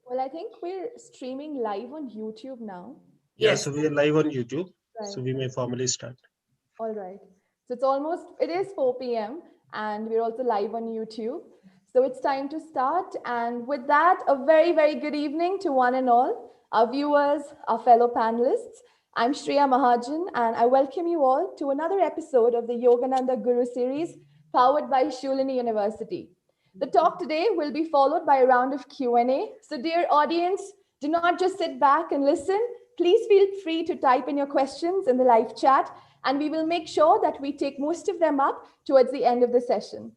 Well, I think we're streaming live on YouTube now. Yeah, Yes. so we are live on YouTube. Right. So we may formally start. All right. So it is 4 p.m. and we're also live on YouTube. So it's time to start. And with that, a very, very good evening to one and all, our viewers, our fellow panelists. I'm Shreya Mahajan, and I welcome you all to another episode of the Yogananda Guru series powered by Shulini University. The talk today will be followed by a round of Q&A. So dear audience, do not just sit back and listen. Please feel free to type in your questions in the live chat, and we will make sure that we take most of them up towards the end of the session.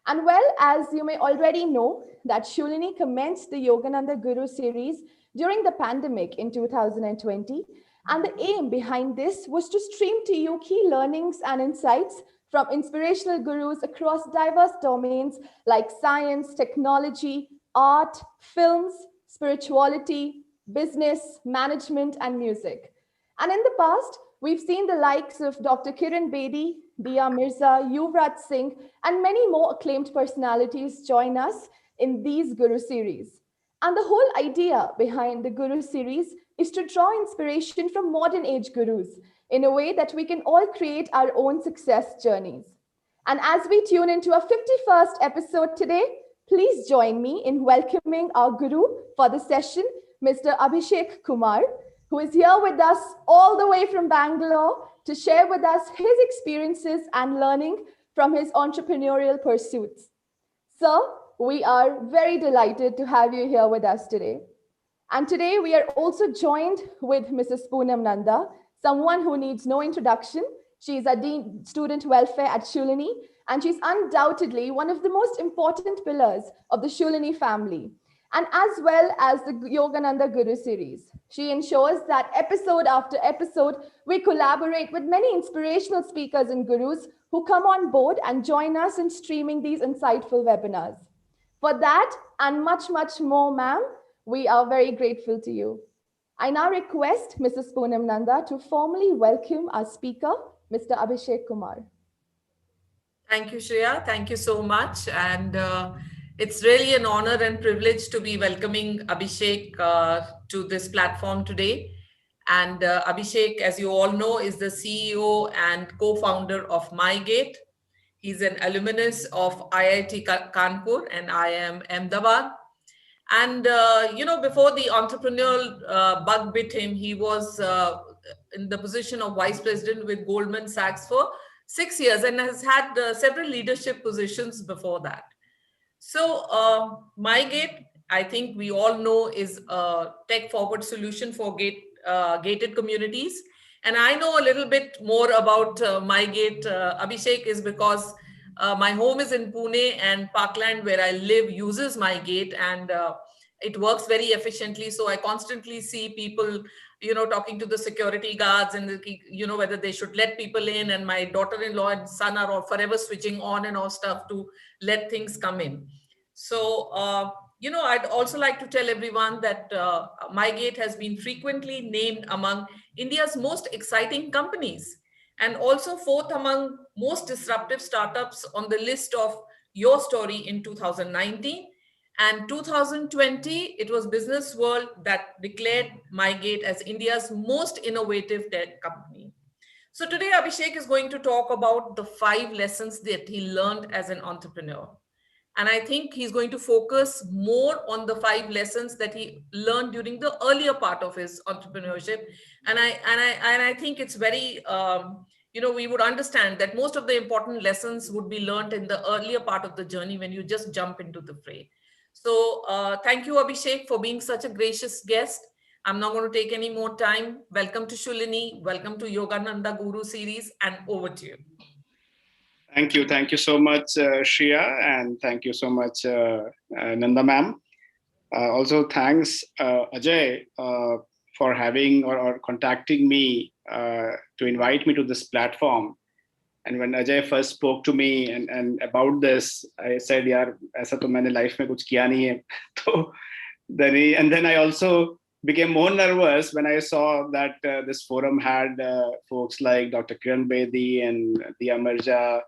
And well, as you may already know, that Shulini commenced the Yogananda Guru series during the pandemic in 2020. And the aim behind this was to stream to you key learnings and insights from inspirational gurus across diverse domains like science, technology, art, films, spirituality, business, management, and music. And in the past, we've seen the likes of Dr. Kiran Bedi, Dia Mirza, Yuvraj Singh, and many more acclaimed personalities join us in these Guru series. And the whole idea behind the Guru series is to draw inspiration from modern age gurus in a way that we can all create our own success journeys. And as we tune into our 51st episode today, please join me in welcoming our Guru for the session, Mr. Abhishek Kumar, who is here with us all the way from Bangalore to share with us his experiences and learning from his entrepreneurial pursuits. Sir, we are very delighted to have you here with us today. And today we are also joined with Mrs. Poonam Nanda, someone who needs no introduction. She is a Dean Student Welfare at Shulini, and she's undoubtedly one of the most important pillars of the Shulini family, and as well as the Yogananda Guru series. She ensures that episode after episode, we collaborate with many inspirational speakers and gurus who come on board and join us in streaming these insightful webinars. For that and much, much more, ma'am, we are very grateful to you. I now request Mrs. Poonam Nanda to formally welcome our speaker, Mr. Abhishek Kumar. Thank you, Shreya. Thank you so much. And it's really an honor and privilege to be welcoming Abhishek to this platform today. And Abhishek, as you all know, is the CEO and co-founder of MyGate. He's an alumnus of IIT Kanpur and IIM Ahmedabad. And, before the entrepreneurial bug bit him, he was in the position of vice president with Goldman Sachs for 6 years and has had several leadership positions before that. So MyGate, I think we all know, is a tech-forward solution for gated communities. And I know a little bit more about MyGate, Abhishek, is because my home is in Pune and Parkland, where I live, uses MyGate, and it works very efficiently. So I constantly see people, talking to the security guards and, whether they should let people in. And my daughter-in-law and son are all forever switching on and off stuff to let things come in. So, I'd also like to tell everyone that MyGate has been frequently named among India's most exciting companies and also fourth among most disruptive startups on the list of Your Story in 2019. And 2020, it was Business World that declared MyGate as India's most innovative tech company. So today, Abhishek is going to talk about the 5 lessons that he learned as an entrepreneur. And I think he's going to focus more on the 5 lessons that he learned during the earlier part of his entrepreneurship. And I think it's very, we would understand that most of the important lessons would be learned in the earlier part of the journey when you just jump into the fray. So thank you, Abhishek, for being such a gracious guest. I'm not going to take any more time. Welcome to Shulini. Welcome to Yogananda Guru series, and over to you. Thank you. Thank you so much, Shreya, and thank you so much, Nanda ma'am. Also, thanks, Ajay, for having or contacting me to invite me to this platform. And when Ajay first spoke to me and about this, I said, "Yaar, aisa to maine life mein kuch kiya nahi hai." And then I also became more nervous when I saw that this forum had folks like Dr. Kiran Bedi and Diya Mirza,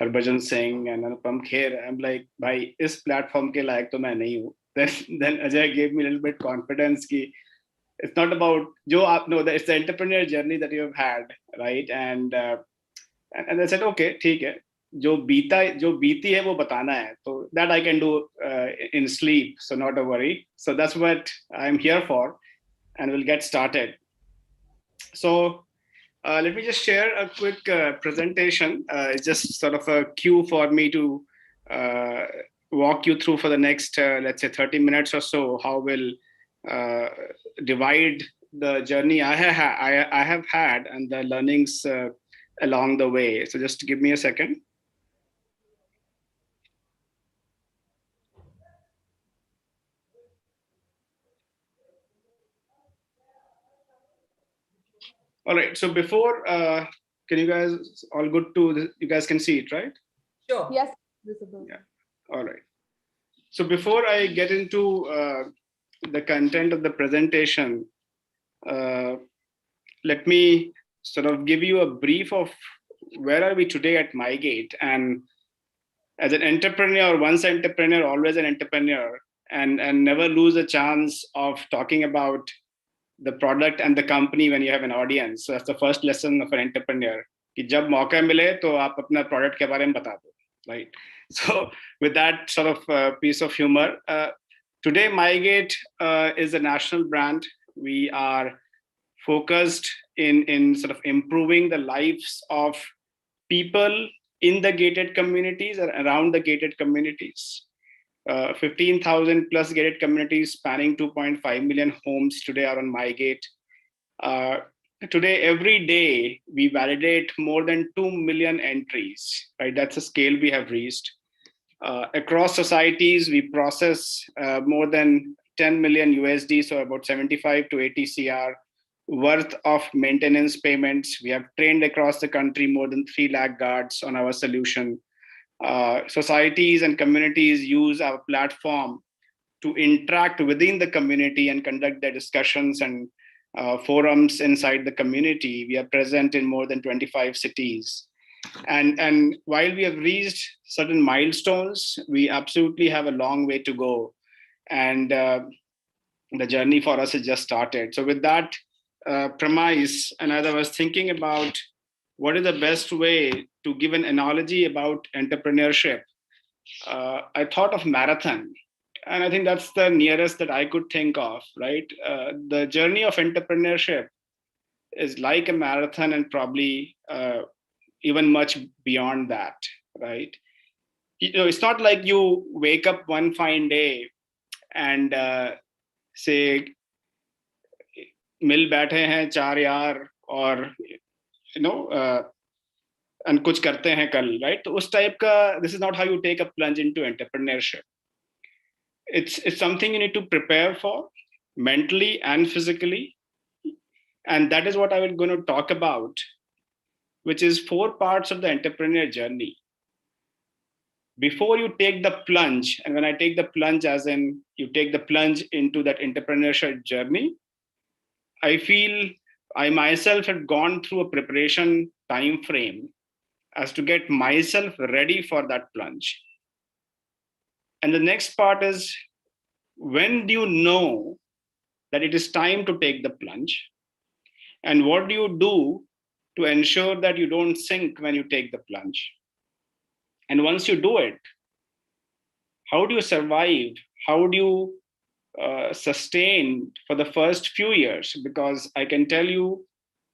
Harbhajan Singh, and Anupam Kher. I'm like, bhai, is platform ke layak to main nahi hu. Then Ajay gave me a little bit confidence ki it's not about jo aap know that it's the entrepreneur journey that you have had, right? And I said, okay, ठीक है. जो बीती है वो बताना है. So that I can do in sleep, so not a worry. So that's what I'm here for, and we'll get started. So let me just share a quick presentation. It's just sort of a cue for me to walk you through for the next, let's say, 30 minutes or so, how we'll divide the journey I have had and the learnings along the way. So just give me a second. All right. So before, can you guys all good to this? You guys can see it, right? Sure. Yes, visible. Yeah. All right. So before I get into the content of the presentation, let me sort of give you a brief of where are we today at MyGate. And as an entrepreneur, once an entrepreneur, always an entrepreneur, and never lose a chance of talking about the product and the company when you have an audience. So that's the first lesson of an entrepreneur. कि जब मौका मिले तो आप अपना product के बारे में बता दो, right? So with that sort of piece of humor, today MyGate is a national brand. We are focused in sort of improving the lives of people in the gated communities or around the gated communities. 15,000 plus gated communities spanning 2.5 million homes today are on MyGate. Today, every day, we validate more than 2 million entries, right? That's a scale we have reached. Across societies, we process more than 10 million USD, so about 75 to 80 CR worth of maintenance payments. We have trained across the country more than 3 lakh guards on our solution. Societies and communities use our platform to interact within the community and conduct their discussions and forums inside the community. We are present in more than 25 cities. And while we have reached certain milestones, we absolutely have a long way to go. And the journey for us has just started. So with that premise, and as I was thinking about what is the best way to give an analogy about entrepreneurship, I thought of marathon. And I think that's the nearest that I could think of, right? The journey of entrepreneurship is like a marathon and probably even much beyond that, right? You know, it's not like you wake up one fine day and say, मिल बैठे हैं चार यार और you know and कुछ करते हैं कल, right? तो उस टाइप का, this is not how you take a plunge into entrepreneurship. It's something you need to prepare for mentally and physically, and that is what I was going to talk about, which is 4 parts of the entrepreneur journey. Before you take the plunge, and when I take the plunge as in you take the plunge into that entrepreneurship journey, I feel I myself had gone through a preparation time frame as to get myself ready for that plunge. And the next part is, when do you know that it is time to take the plunge? And what do you do to ensure that you don't sink when you take the plunge? And once you do it, how do you survive? How do you sustain for the first few years? Because I can tell you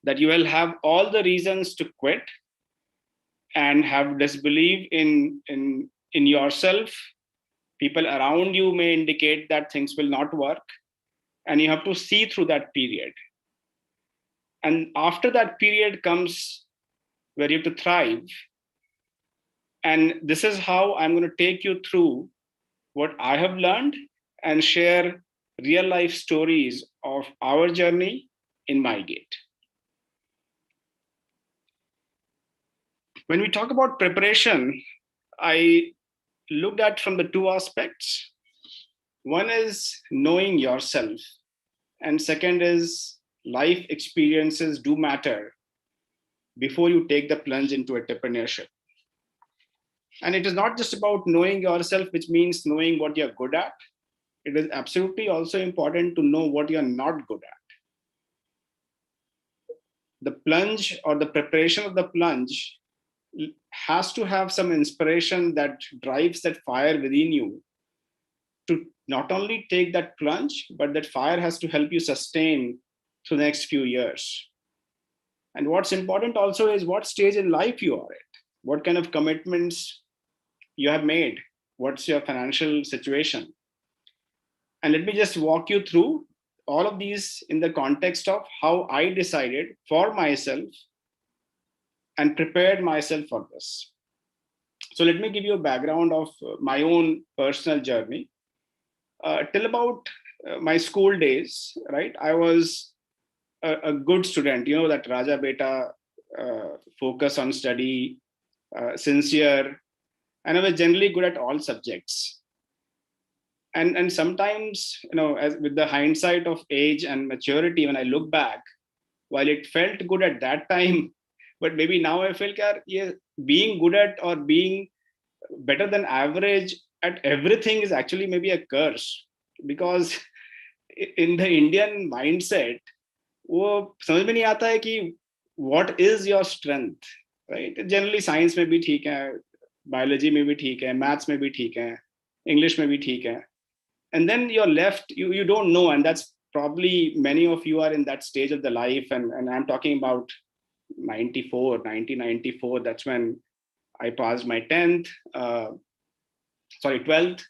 that you will have all the reasons to quit and have disbelief in yourself. People around you may indicate that things will not work, and you have to see through that period. And after that period comes where you have to thrive. And this is how I'm going to take you through what I have learned and share real life stories of our journey in MyGate. When we talk about preparation, I looked at from the 2 aspects. One is knowing yourself. And second is life experiences do matter before you take the plunge into entrepreneurship. And it is not just about knowing yourself, which means knowing what you're good at. It is absolutely also important to know what you're not good at. The plunge or the preparation of the plunge has to have some inspiration that drives that fire within you to not only take that plunge, but that fire has to help you sustain through the next few years. And what's important also is what stage in life you are at, what kind of commitments you have made, what's your financial situation. And let me just walk you through all of these in the context of how I decided for myself and prepared myself for this. So let me give you a background of my own personal journey. Till about my school days, right? I was a good student, that Raja Beta, focus on study, sincere, and I was generally good at all subjects. And sometimes, as with the hindsight of age and maturity, when I look back, while it felt good at that time, but maybe now I feel that yeah, being good at or being better than average at everything is actually maybe a curse, because in the Indian mindset, वो समझ में नहीं आता है कि what is your strength, right? Generally science में भी ठीक है, biology में भी ठीक है, maths में भी ठीक है, English में भी ठीक है, and then you're left, you don't know. And that's probably many of you are in that stage of the life, and I'm talking about 1994. That's when I passed my 10th, 12th.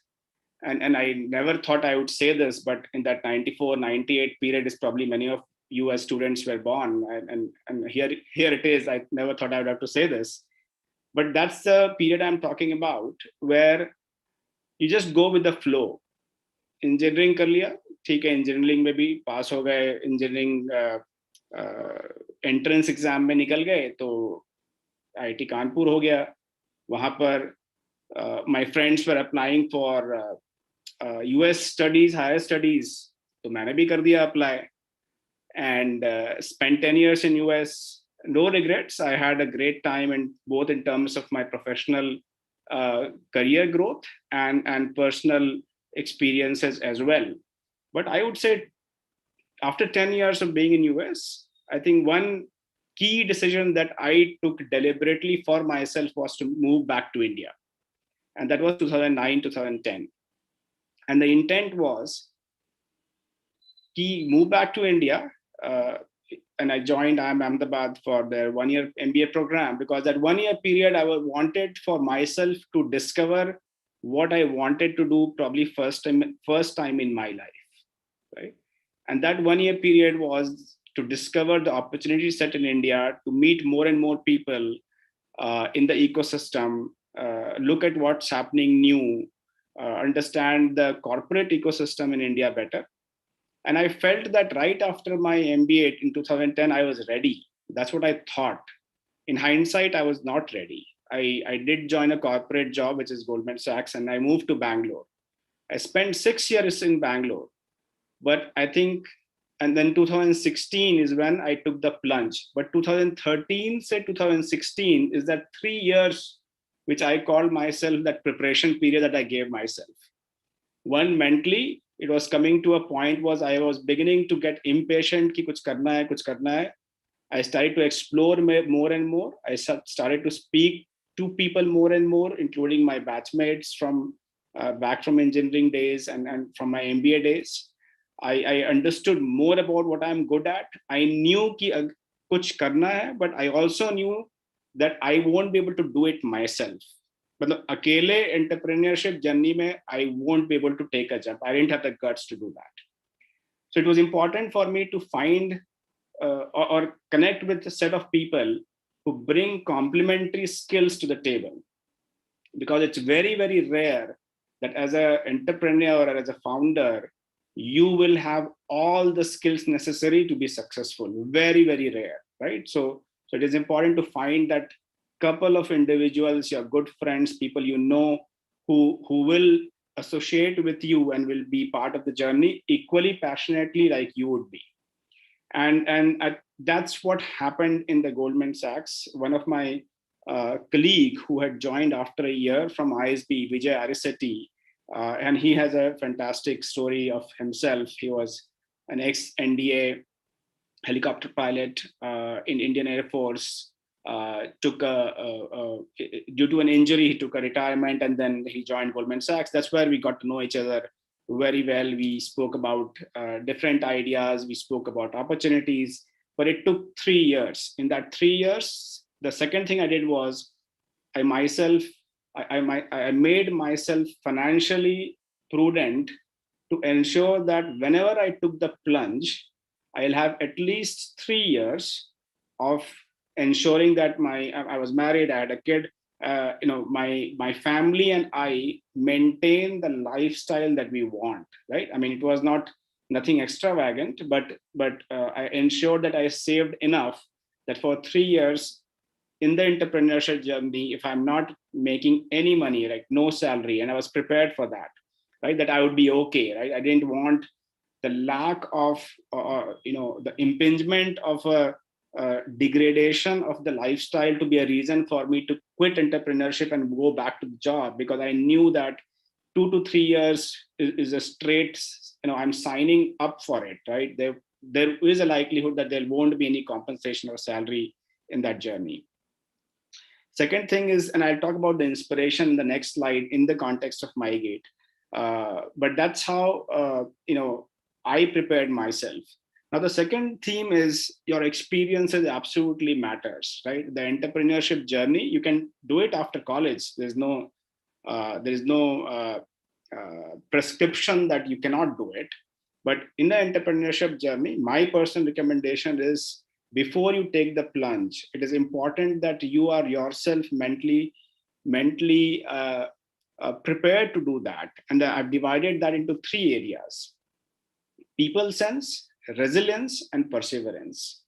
And I never thought I would say this, but in that 94, 98 period is probably many of you as students were born. And here it is. I never thought I would have to say this, but that's the period I'm talking about, where you just go with the flow. Engineering कर लिया, ठीक है, engineering में भी पास हो गए, engineering entrance exam में निकल गए, तो IIT कानपुर हो गया. वहाँ पर my friends were applying for US studies, higher studies, तो मैंने भी कर दिया apply, and spent 10 years in US. No regrets. I had a great time, and both in terms of my professional career growth and personal experiences as well. But I would say after 10 years of being in US, I think one key decision that I took deliberately for myself was to move back to India. And that was 2009, 2010. And the intent was to move back to India. And I joined IIM Ahmedabad for their 1-year MBA program, because that 1-year period I wanted for myself to discover what I wanted to do, probably first time in my life, right? And that 1-year period was to discover the opportunity set in India, to meet more and more people in the ecosystem, look at what's happening new, understand the corporate ecosystem in India better. And I felt that right after my MBA in 2010, I was ready. That's what I thought. In hindsight, I was not ready. I did join a corporate job, which is Goldman Sachs, and I moved to Bangalore. I spent 6 years in Bangalore. But I think, and then 2016 is when I took the plunge. But 2013 to 2016 is that 3 years, which I called myself that preparation period that I gave myself. One, mentally, it was coming to a point was I was beginning to get impatient ki kuch karna hai. I started to explore more and more. I started to speak to people more and more, including my batchmates from back from engineering days and from my MBA days. I understood more about what I'm good at. I knew ki kuch karna hai, but I also knew that I won't be able to do it myself. But akele entrepreneurship journey mein, I won't be able to take a jump. I didn't have the guts to do that. So it was important for me to find or connect with a set of people who bring complementary skills to the table. Because it's very, very rare that as an entrepreneur or as a founder, you will have all the skills necessary to be successful. Very, very rare, right? So it is important to find that couple of individuals, your good friends, people you know, who will associate with you and will be part of the journey equally passionately like you would be. And that's what happened in the Goldman Sachs. One of my colleague who had joined after a year from ISB, Vijay Arisetti, and he has a fantastic story of himself. He was an ex-NDA helicopter pilot in Indian Air Force. Due to an injury, he took a retirement, and then he joined Goldman Sachs. That's where we got to know each other very well. We spoke about different ideas. We spoke about opportunities, but it took 3 years. In that 3 years, the second thing I did was I made myself financially prudent to ensure that whenever I took the plunge, I'll have at least 3 years of ensuring that I was married, I had a kid, my family and I maintain the lifestyle that we want, right? I mean, it was nothing extravagant, but I ensured that I saved enough that for 3 years in the entrepreneurship journey, if I'm not making any money, like no salary, and I was prepared for that, right? That I would be okay, right? I didn't want the lack of, the impingement of a degradation of the lifestyle to be a reason for me to quit entrepreneurship and go back to the job, because I knew that 2 to 3 years is a straight, I'm signing up for it, right? There is a likelihood that there won't be any compensation or salary in that journey. Second thing is, and I'll talk about the inspiration in the next slide in the context of MyGate, but that's how, I prepared myself. Now, the second theme is your experiences absolutely matters, right? The entrepreneurship journey, you can do it after college. There is no prescription that you cannot do it. But in the entrepreneurship journey, my personal recommendation is before you take the plunge, it is important that you are yourself mentally prepared to do that. And I've divided that into 3 areas: people sense, resilience, and perseverance.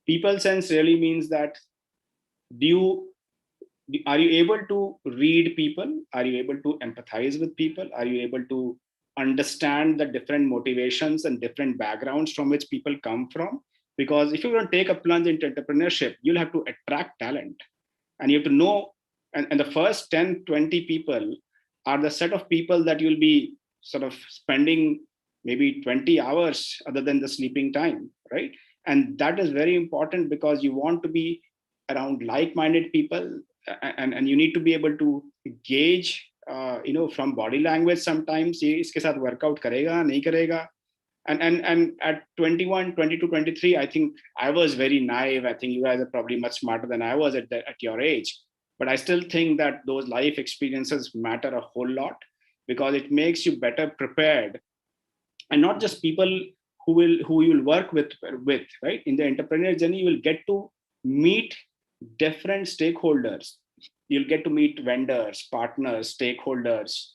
People sense really means that are you able to read people? Are you able to empathize with people? Are you able to understand the different motivations and different backgrounds from which people come from? Because if you're going to take a plunge into entrepreneurship, you'll have to attract talent, and you have to know, and the first 10, 20 people are the set of people that you'll be sort of spending maybe 20 hours other than the sleeping time, right? And that is very important because you want to be around like-minded people, and you need to be able to gauge, from body language sometimes, ye iske sath workout karega, nahi karega. And at 21, 22, 23, I think I was very naive. I think you guys are probably much smarter than I was at your age. But I still think that those life experiences matter a whole lot, because it makes you better prepared. And not just people who you will work with, right? In the entrepreneur journey, you will get to meet different stakeholders. You'll get to meet vendors, partners, stakeholders,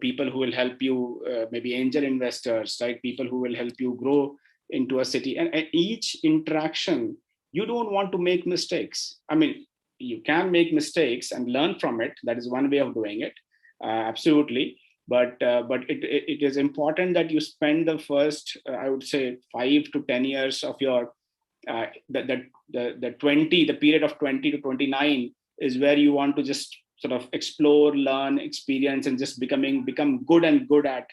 people who will help you, maybe angel investors, right? People who will help you grow into a city. And each interaction, you don't want to make mistakes. I mean, you can make mistakes and learn from it. That is one way of doing it. Absolutely. But it is important that you spend the first, I would say, 5 to 10 years of your, the period of 20 to 29 is where you want to just sort of explore, learn, experience, and just become good at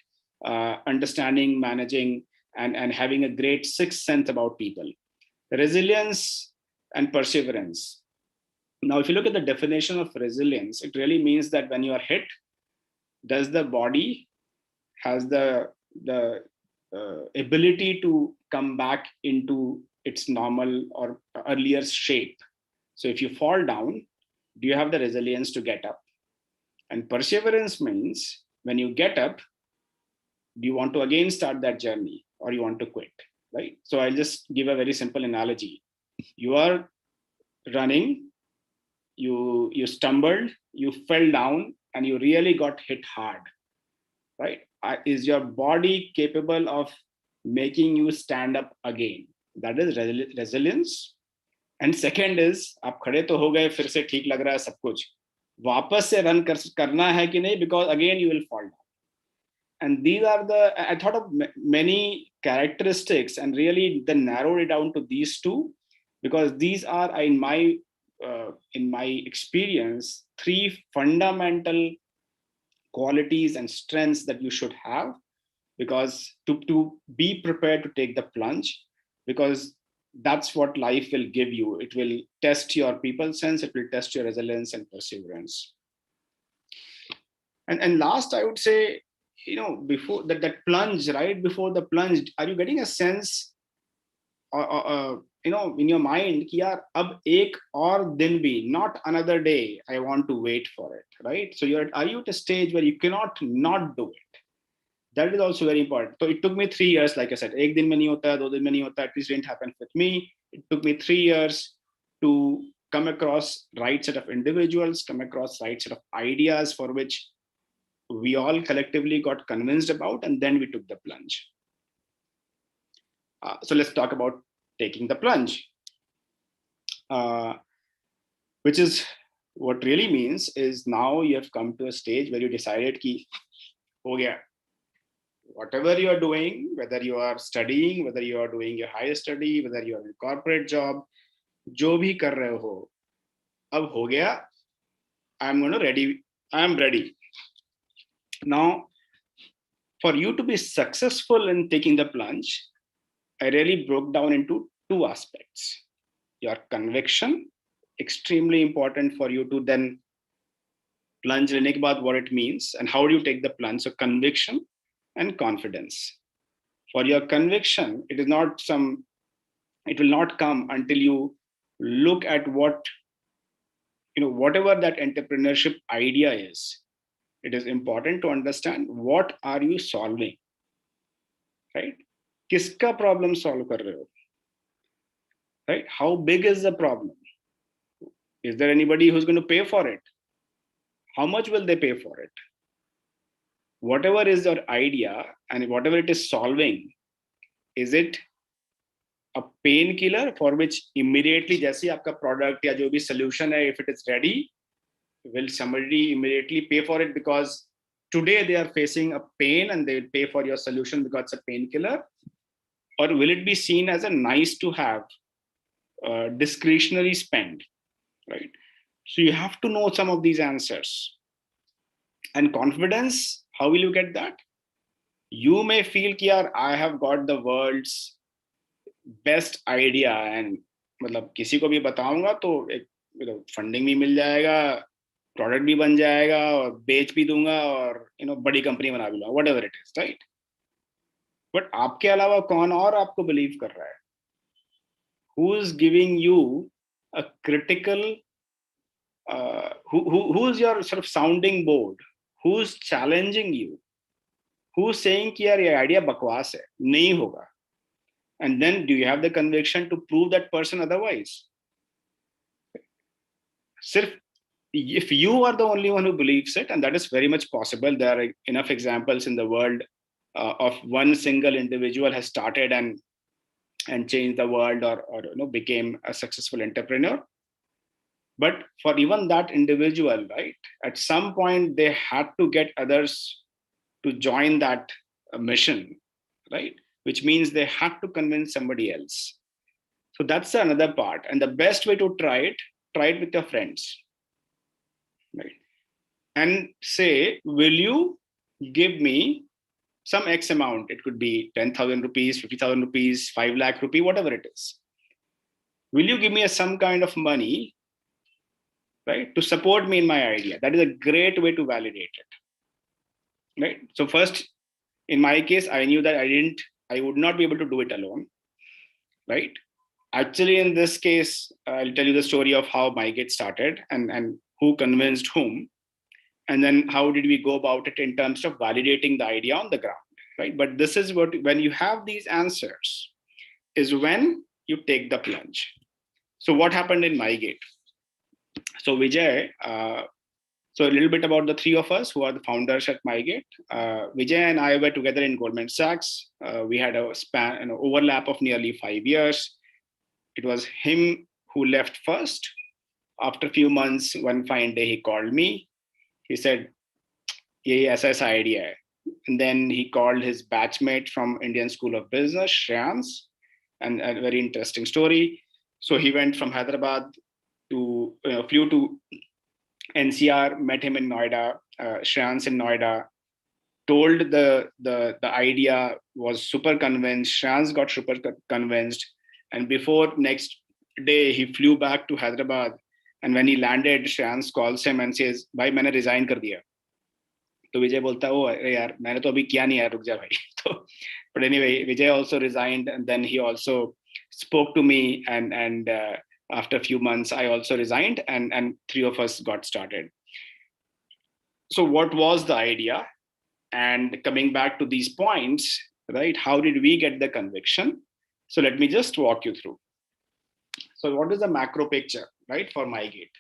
understanding, managing, and having a great sixth sense about people. Resilience and perseverance. Now, if you look at the definition of resilience, it really means that when you are hit, does the body has the ability to come back into its normal or earlier shape? So if you fall down, do you have the resilience to get up? And perseverance means when you get up, do you want to again start that journey, or you want to quit, right? So I'll just give a very simple analogy. You are running, you stumbled, you fell down, and you really got hit hard, right? Is your body capable of making you stand up again? That is resilience. And second is, आप खड़े तो हो गए, फिर से ठीक लग रहा है सब कुछ, वापस से रन करना है कि नहीं, because again you will fall down. And these are I thought of many characteristics and really then narrowed it down to these two, because these are in my experience, three fundamental qualities and strengths that you should have, because to be prepared to take the plunge, because that's what life will give you. It will test your people sense, it will test your resilience and perseverance. And last, I would say, before that plunge, right before the plunge, are you getting a sense in your mind ki yaar, ab ek aur din bhi, not another day, I want to wait for it, right? So are you at a stage where you cannot not do it? That is also very important. So it took me 3 years, like I said, ek din mein nahi hota, 2 din mein nahi hota, at least didn't happen with me. It took me 3 years to come across right set of individuals, come across right set of ideas for which we all collectively got convinced about, and then we took the plunge. So let's talk about taking the plunge, which is what really means is now you have come to a stage where you decided ki, ho gaya. Whatever you are doing, whether you are studying, whether you are doing your higher study, whether you are in a corporate job, jo bhi kar rahe ho, ab ho gaya. I'm ready. Now, for you to be successful in taking the plunge, I really broke down into two aspects. Your conviction, extremely important for you to then plunge, about what it means and how do you take the plunge. So conviction and confidence. For your conviction, it will not come until you look at whatever that entrepreneurship idea is. It is important to understand what are you solving, right? Kiska problem solve kar rahe ho, right? How big is the problem? Is there anybody who's going to pay for it? How much will they pay for it? Whatever is your idea and whatever it is solving, is it a painkiller for which immediately, jaise aapka product ya jo bhi solution hai, if it is ready, will somebody immediately pay for it because today they are facing a pain and they will pay for your solution because it's a painkiller? Or will it be seen as a nice to have, discretionary spend, right? So you have to know some of these answers. And confidence, how will you get that? You may feel ki yaar, I have got the world's best idea and मतलब किसी को भी बताऊंगा तो एक funding भी मिल जाएगा, product भी बन जाएगा और बेच भी दूंगा और बड़ी कंपनी बना भी लूंगा, whatever it is, right? But आपके अलावा कौन और आपको बिलीव कर रहा है? Who is giving you a critical who is your sort of sounding board? Who's challenging you? Who's saying कि यार ये आइडिया बकवास है, नहीं होगा? And then do you have the conviction to prove that person otherwise? If you are the only one who believes it, and that is very much possible, there are enough examples in the world of one single individual has started and changed the world or became a successful entrepreneur. But for even that individual, right, at some point they had to get others to join that mission, right? Which means they had to convince somebody else. So that's another part. And the best way to try it with your friends, right? And say, will you give me some X amount? It could be 10,000 rupees, 50,000 rupees, 5 lakh rupee, whatever it is. Will you give me some kind of money, right, to support me in my idea? That is a great way to validate it, right? So first, in my case, I knew that I would not be able to do it alone, right? Actually, in this case, I'll tell you the story of how MyGate started and who convinced whom, and then how did we go about it in terms of validating the idea on the ground, right? But this is when you have these answers is when you take the plunge. So what happened in MyGate? So Vijay, so a little bit about the three of us who are the founders at MyGate. Vijay and I were together in Goldman Sachs. We had a an overlap of nearly 5 years. It was him who left first. After a few months, one fine day, he called me. He said, "Ye aisa idea hai. And then he called his batchmate from Indian School of Business, Shreyans, and a very interesting story. So he went from Hyderabad to flew to NCR, met him in Noida, Shreyans in Noida, told the idea, was super convinced. Shreyans got super convinced, and before next day he flew back to Hyderabad. And when he landed, Shreyans calls him and says, "भाई मैंने resign कर दिया." तो विजय बोलता है, "ओ अरे यार मैंने तो अभी किया नहीं यार, रुक जा भाई." तो but anyway, Vijay also resigned, and then he also spoke to me, and after a few months I also resigned, and three of us got started. So what was the idea? And coming back to these points, right, how did we get the conviction? So let me just walk you through. So what is the macro picture, right, for MyGate?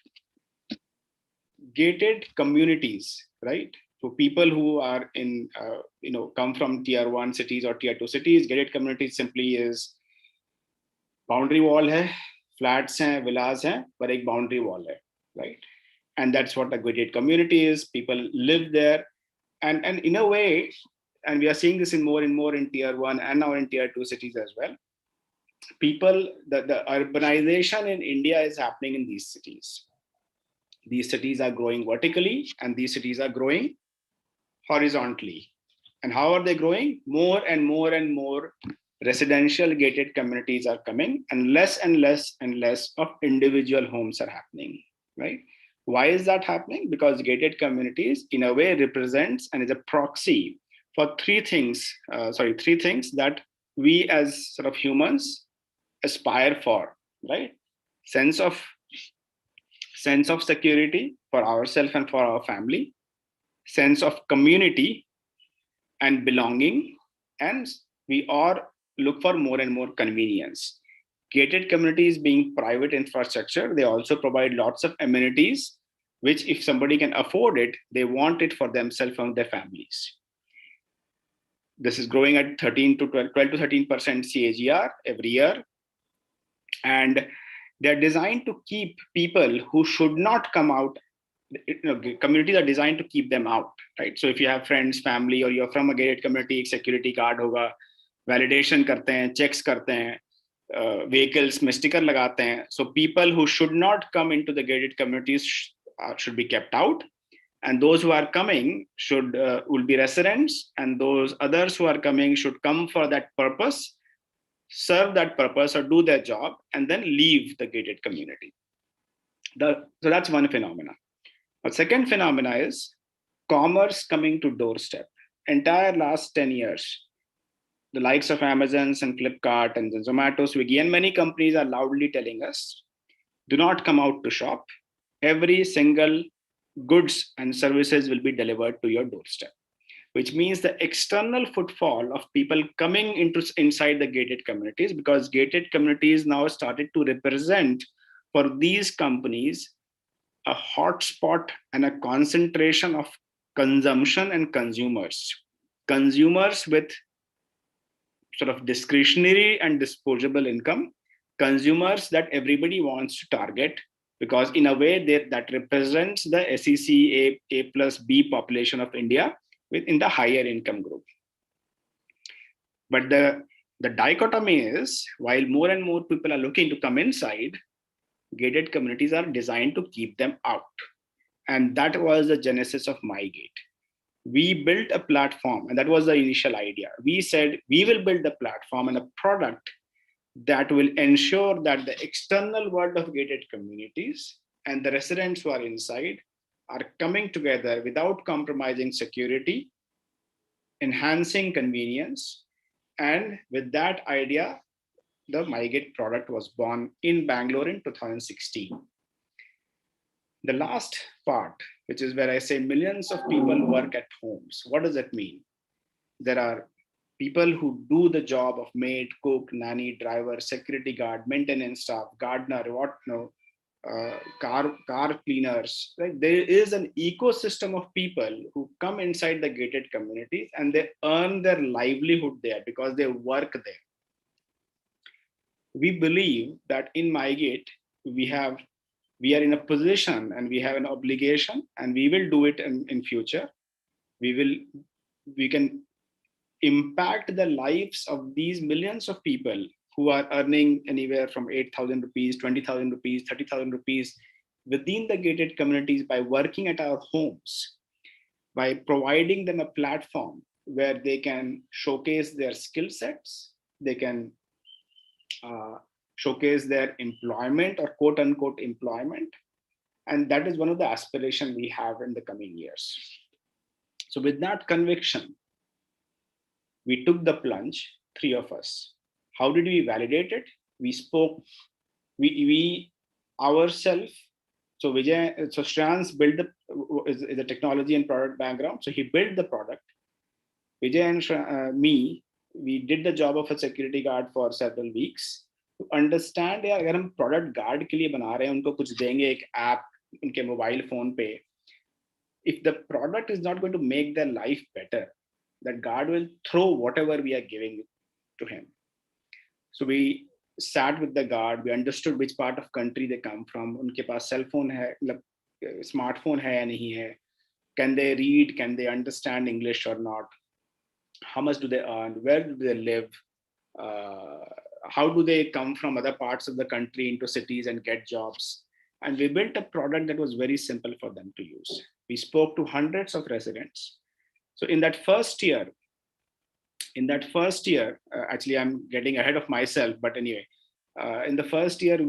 Gated communities, right? For people who are in, come from tier 1 cities or tier 2 cities, gated communities simply is boundary wall hai, flats hai, villas hai, but a boundary wall hai, right? And that's what a gated community is. People live there, and in a way, and we are seeing this in more and more in tier 1 and now in tier 2 cities as well. People, the urbanization in India is happening in these cities. These cities are growing vertically, and these cities are growing horizontally. And how are they growing? More and more and more residential gated communities are coming, and less and less and less of individual homes are happening, right? Why is that happening? Because gated communities in a way represents and is a proxy for three things that we as sort of humans aspire for, right? Sense of security for ourselves and for our family, sense of community and belonging, and we all look for more and more convenience. Gated communities being private infrastructure, they also provide lots of amenities, which if somebody can afford it, they want it for themselves and their families. This is growing at 12 to 13% CAGR every year. And they're designed to keep people who should not come out. Communities are designed to keep them out, right? So if you have friends, family, or you're from a gated community, security card hoga, validation karte hain, checks karte hain, vehicles mein sticker lagate hain. So people who should not come into the gated communities should be kept out, and those who are coming will be residents, and those others who are coming should come for that purpose, serve that purpose or do their job, and then leave the gated community. So that's one phenomenon. A second phenomena is commerce coming to doorstep. Entire last 10 years, the likes of Amazon and Flipkart and Zomato, Swiggy, and many companies are loudly telling us, do not come out to shop. Every single goods and services will be delivered to your doorstep, which means the external footfall of people coming inside the gated communities, because gated communities now started to represent for these companies a hotspot and a concentration of consumption and consumers with sort of discretionary and disposable income, consumers that everybody wants to target, because in a way that represents the SEC A plus B population of India within the higher income group. But the dichotomy is, while more and more people are looking to come inside, gated communities are designed to keep them out. And that was the genesis of MyGate. We built a platform, and that was the initial idea. We said we will build a platform and a product that will ensure that the external world of gated communities and the residents who are inside are coming together without compromising security, enhancing convenience. And with that idea, the MyGate product was born in Bangalore in 2016. The last part, which is where I say millions of people work at homes. What does that mean? There are people who do the job of maid, cook, nanny, driver, security guard, maintenance staff, gardener, car cleaners. Right? There is an ecosystem of people who come inside the gated communities and they earn their livelihood there because they work there. We believe that in MyGate, we are in a position and we have an obligation, and we will do it in future. We will we can impact the lives of these millions of people who are earning anywhere from 8,000 rupees, 20,000 rupees, 30,000 rupees within the gated communities by working at our homes, by providing them a platform where they can showcase their skill sets, they can showcase their employment or quote unquote employment. And that is one of the aspirations we have in the coming years. So with that conviction, we took the plunge, three of us. How did we validate it? We spoke, we ourselves. So Vijay, so Shreyans built is a technology and product background. So he built the product. Vijay and me, we did the job of a security guard for several weeks to understand यार अगर हम product guard के लिए बना रहे हैं उनको कुछ देंगे एक app उनके mobile phone पे, if the product is not going to make their life better, that guard will throw whatever we are giving to him. So we sat with the guard, we understood which part of country they come from, उनके पास cell phone है, मतलब smartphone है या नहीं है, can they read, can they understand English or not, how much do they earn, where do they live, how do they come from other parts of the country into cities and get jobs. And we built a product that was very simple for them to use. We spoke to hundreds of residents. So in that first year, actually I'm getting ahead of myself, but anyway, in the first year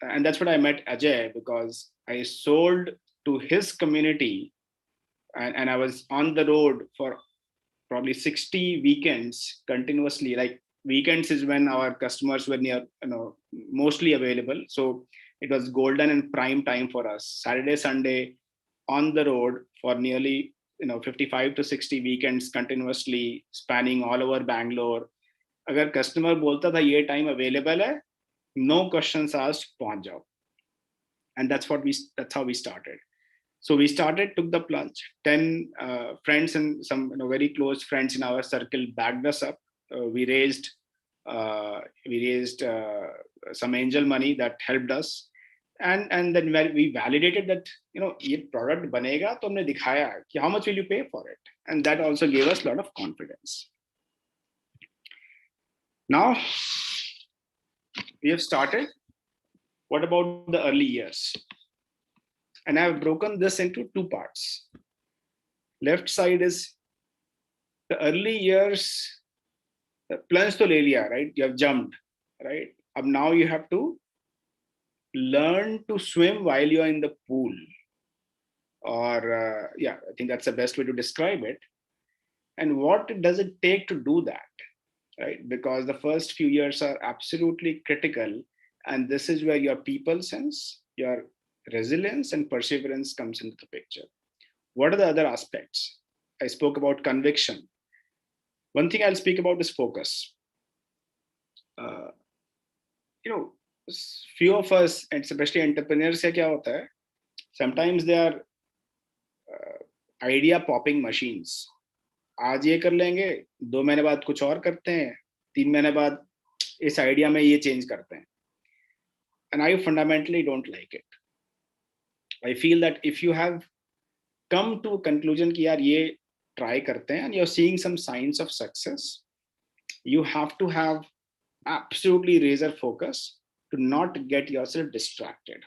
and that's what I met Ajay, because I sold to his community and I was on the road for probably 60 weekends continuously. Like weekends is when our customers were mostly available. So it was golden and prime time for us. Saturday, Sunday on the road for nearly 55 to 60 weekends continuously spanning all over Bangalore. अगर customer बोलता था ये time available है, no questions asked, पहुंच जाओ. And that's how we started. So we took the plunge. 10 friends and some very close friends in our circle backed us up. We raised some angel money that helped us. And then we validated that ये product बनेगा तो हमने दिखाया कि how much will you pay for it, and that also gave us a lot of confidence. Now we have started. What about the early years? And I have broken this into two parts. Left side is the early years. Plunge to le liya, right? You have jumped, right? Now you have to learn to swim while you're in the pool. Or I think that's the best way to describe it. And what does it take to do that, right? Because the first few years are absolutely critical. And this is where your people sense, your resilience and perseverance comes into the picture. What are the other aspects? I spoke about conviction. One thing I'll speak about is focus. Few of us, and especially entrepreneurs, क्या होता है? Sometimes they are idea popping machines. आज ये कर लेंगे, 2 महीने बाद कुछ और करते हैं, 3 महीने बाद इस idea में ये change करते हैं. And I fundamentally don't like it. I feel that if you have come to a conclusion कि यार ये try करते हैं and you're seeing some signs of success, you have to have absolutely razor focus to not get yourself distracted.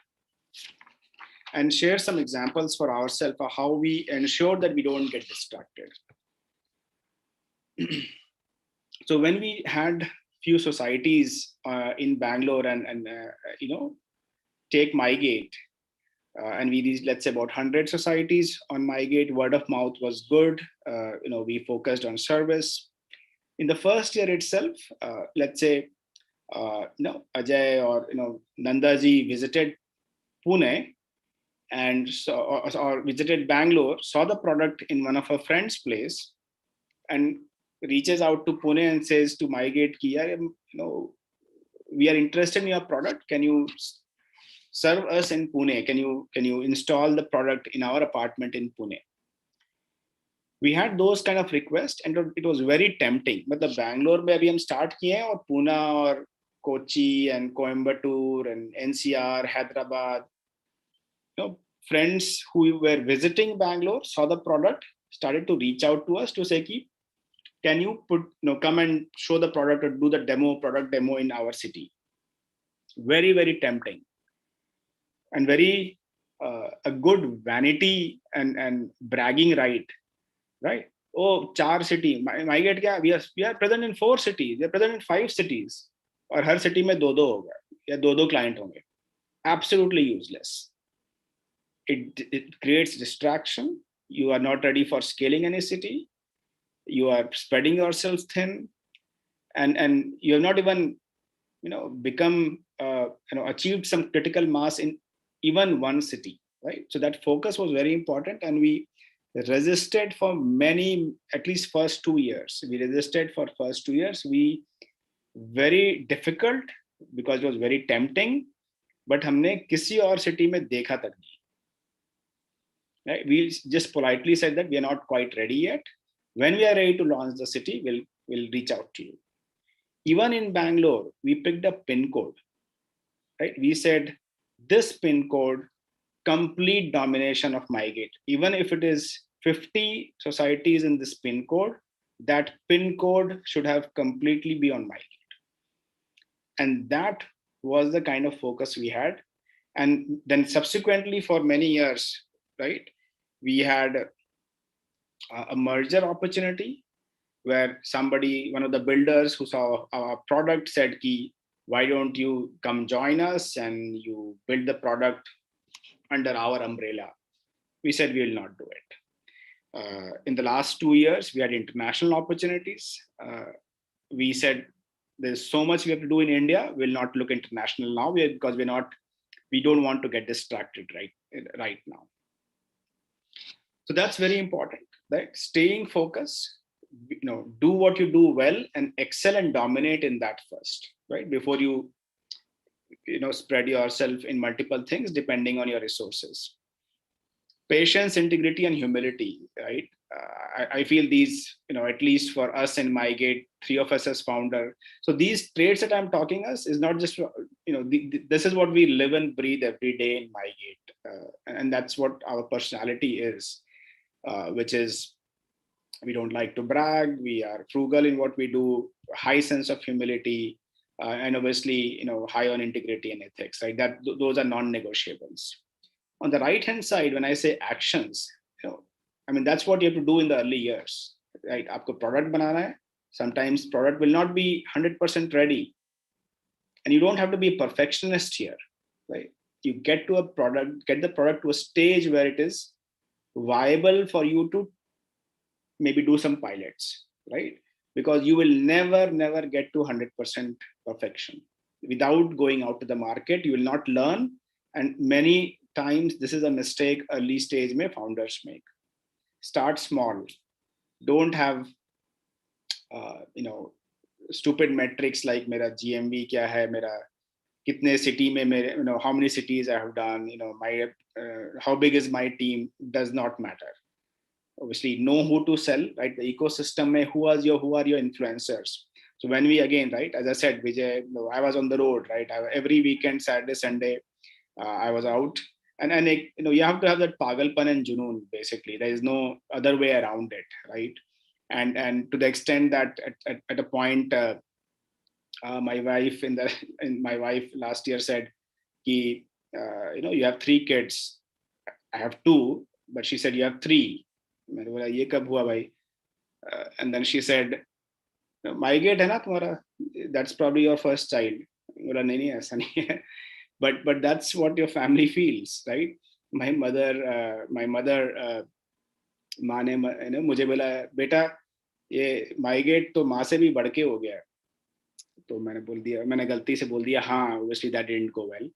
And share some examples for ourselves of how we ensure that we don't get distracted. So when we had few societies in Bangalore and take MyGate, and we reached, let's say, about 100 societies on MyGate. Word of mouth was good. We focused on service. In the first year itself, let's say, Ajay or Nandaji visited Pune and or visited Bangalore, saw the product in one of her friends' place, and reaches out to Pune and says to MyGate, we are interested in your product. Can you serve us in Pune? Can you install the product in our apartment in Pune? We had those kind of requests, and it was very tempting. But the Bangalore में अभी हम start किए हैं, और Pune और Kochi and Coimbatore and NCR, Hyderabad, friends who were visiting Bangalore saw the product, started to reach out to us to say, can you come and show the product or do the product demo in our city? Very, very tempting and very a good vanity and bragging right? Oh, 4 city. MyGate kya? We are present in 4 cities. We are present in 5 cities. और हर city में 2 होगा या 2 client होंगे. Absolutely useless. It creates distraction. You are not ready for scaling any city. You are spreading yourself thin, and you have not even become achieved some critical mass in even one city, right? So that focus was very important, and we resisted for at least first 2 years. We resisted for first 2 years. We very difficult because it was very tempting, but हमने किसी और city में देखा तक नहीं. Right? We just politely said that we are not quite ready yet. When we are ready to launch the city, we'll reach out to you. Even in Bangalore, we picked a pin code. Right? We said this pin code, complete domination of MyGate. Even if it is 50 societies in this pin code, that pin code should have completely be on MyGate. And that was the kind of focus we had. And then subsequently for many years, right, we had a merger opportunity where one of the builders who saw our product said, why don't you come join us and you build the product under our umbrella? We said we will not do it. In the last 2 years, we had international opportunities. We said there's so much we have to do in India. We'll not look international now because we don't want to get distracted right now. So that's very important, right? Staying focused, do what you do well and excel and dominate in that first, right? Before you spread yourself in multiple things depending on your resources. Patience, integrity, and humility, right? I feel these, at least for us in MyGate, 3 of us as founder. So these traits that I'm talking us is not just, this is what we live and breathe every day in MyGate. And that's what our personality is, which is, we don't like to brag. We are frugal in what we do, high sense of humility, and obviously, high on integrity and ethics, right? Those are non-negotiables. On the right-hand side, when I say actions, that's what you have to do in the early years, right? Aapko product banana hai. Sometimes product will not be 100% ready. And you don't have to be a perfectionist here, right? You get the product to a stage where it is viable for you to maybe do some pilots, right? Because you will never get to 100% perfection. Without going out to the market, you will not learn. And many times this is a mistake early stage mein founders make. Start small. Don't have stupid metrics like mera GMV kya hai, mera kitne city mein mere, how many cities I have done, my how big is my team, does not matter. Obviously know who to sell, right? The ecosystem mein who are your influencers. So when we again, right, as I said, Vijay, I was on the road, right? Every weekend, Saturday, Sunday, I was out. And you have to have that pagalpan and junoon, basically. There is no other way around it, right? And to the extent that at a point, my wife last year said, you have 3 kids. I have 2, but she said you have 3. मैंने बोला ये कब हुआ भाई? And then she said, MyGate है ना तुम्हारा? That's probably your first child. बोला नहीं ऐसा नहीं है. But that's what your family feels, right? My mother माँ ने मुझे बोला बेटा ये MyGate तो माँ से भी बढ़ के हो गया. तो मैंने गलती से बोल दिया हाँ, obviously that didn't go well.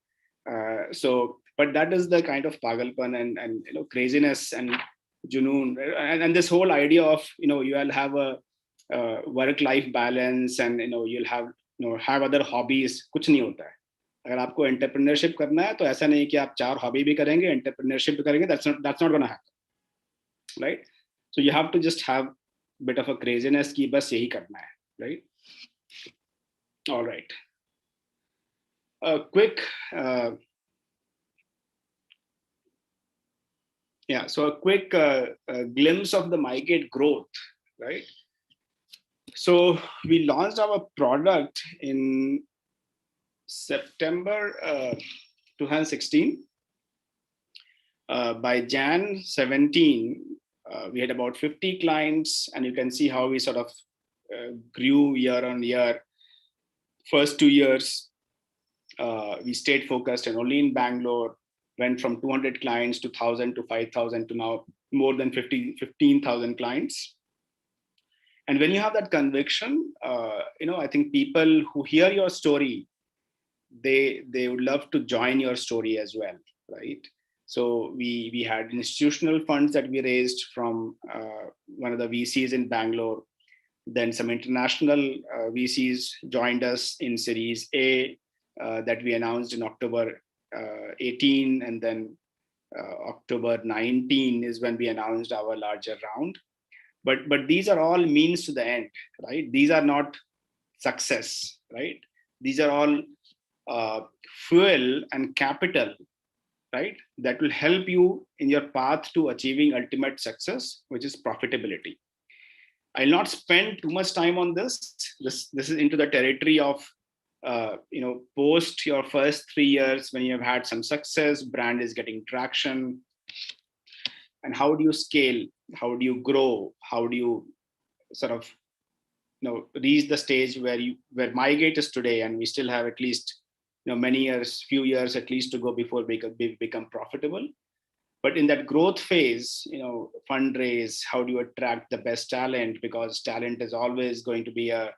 So but that is the kind of pagalpan and craziness and junoon, and this whole idea of you'll have a work-life balance and you'll have other hobbies. कुछ नहीं होता है. अगर आपको entrepreneurship करना है तो ऐसा नहीं कि आप 4 हॉबी भी करेंगे, एंटरप्रेन्योरशिप भी करेंगे. That's not gonna happen, right? So you have to just have a bit of a craziness कि बस यही करना है, right? All right. A quick Yeah, so a quick glimpse of the MyGate growth, right? So we launched our product in September 2016. By Jan 17, we had about 50 clients, and you can see how we sort of grew year on year. First 2 years, we stayed focused and only in Bangalore, went from 200 clients to 1,000 to 5,000 to now more than 15,000 clients. And when you have that conviction, I think people who hear your story, they would love to join your story as well, right? So we had institutional funds that we raised from one of the VCs in Bangalore. Then some international VCs joined us in Series A that we announced in October 18, and then October 19 is when we announced our larger round. But these are all means to the end, right? These are not success, right? These are all fuel and capital, right? That will help you in your path to achieving ultimate success, which is profitability. I'll not spend too much time on this. This is into the territory of, post your first 3 years when you have had some success, brand is getting traction, and how do you scale? How do you grow? How do you sort of, reach the stage where MyGate is today, and we still have at least, few years at least to go before we become profitable. But in that growth phase, fundraise, how do you attract the best talent? Because talent is always going to be a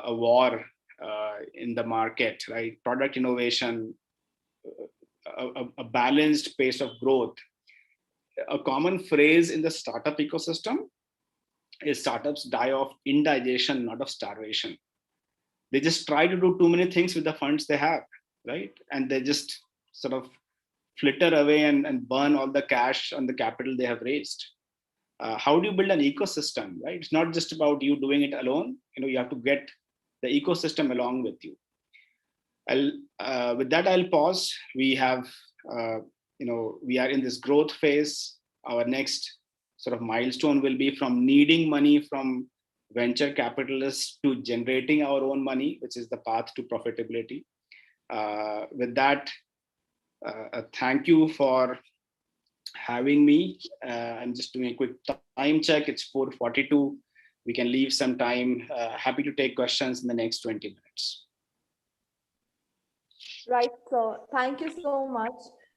war in the market, right? Product innovation, a balanced pace of growth. A common phrase in the startup ecosystem is startups die of indigestion, not of starvation. They just try to do too many things with the funds they have, right? And they just sort of flitter away and burn all the cash on the capital they have raised. How do you build an ecosystem, right? It's not just about you doing it alone. You have to get the ecosystem along with you. With that, I'll pause. We have, we are in this growth phase. Our next sort of milestone will be from needing money from venture capitalists to generating our own money, which is the path to profitability. With that, thank you for having me. I'm just doing a quick time check. It's 4:42. We can leave some time. Happy to take questions in the next 20 minutes. Right. So thank you so much.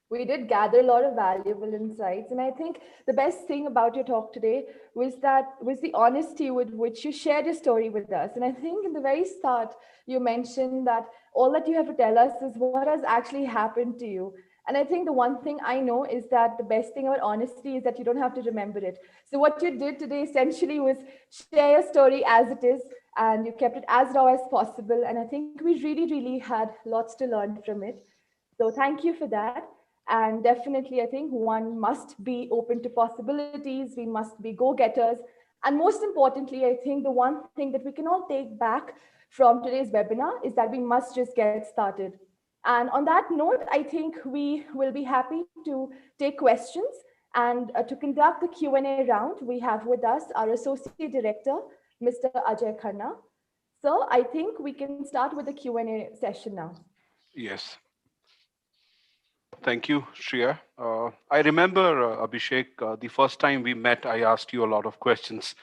We did gather a lot of valuable insights. And I think the best thing about your talk today was the honesty with which you shared your story with us. And I think in the very start, you mentioned that all that you have to tell us is what has actually happened to you. And I think the one thing I know is that the best thing about honesty is that you don't have to remember it. So what you did today essentially was share your story as it is, and you kept it as raw as possible. And I think we really, really had lots to learn from it. So thank you for that. And definitely, I think one must be open to possibilities. We must be go-getters. And most importantly, I think the one thing that we can all take back from today's webinar is that we must just get started. And on that note, I think we will be happy to take questions. And to conduct the Q&A round, we have with us our Associate Director, Mr. Ajay Khanna. So I think we can start with the Q&A session now. Yes. Thank you, Shreya. I remember, Abhishek, the first time we met, I asked you a lot of questions.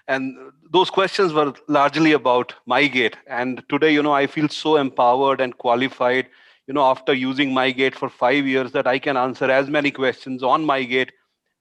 And those questions were largely about MyGate. And today, I feel so empowered and qualified, after using MyGate for 5 years, that I can answer as many questions on MyGate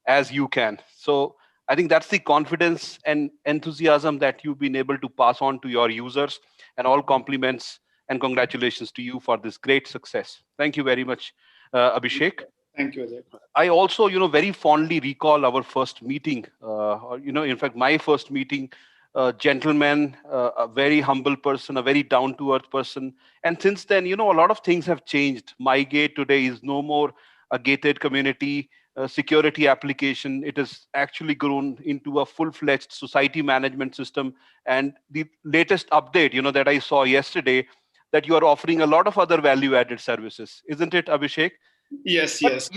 as you can. So I think that's the confidence and enthusiasm that you've been able to pass on to your users, and all compliments and congratulations to you for this great success. Thank you very much, Abhishek. Thank you, Ajay. I also, very fondly recall our first meeting. In fact, my first meeting, a gentleman, a very humble person, a very down-to-earth person. And since then, a lot of things have changed. MyGate today is no more a gated community security application. It has actually grown into a full-fledged society management system. And the latest update, that I saw yesterday, that you are offering a lot of other value-added services, isn't it, Abhishek? Yes, But, yes.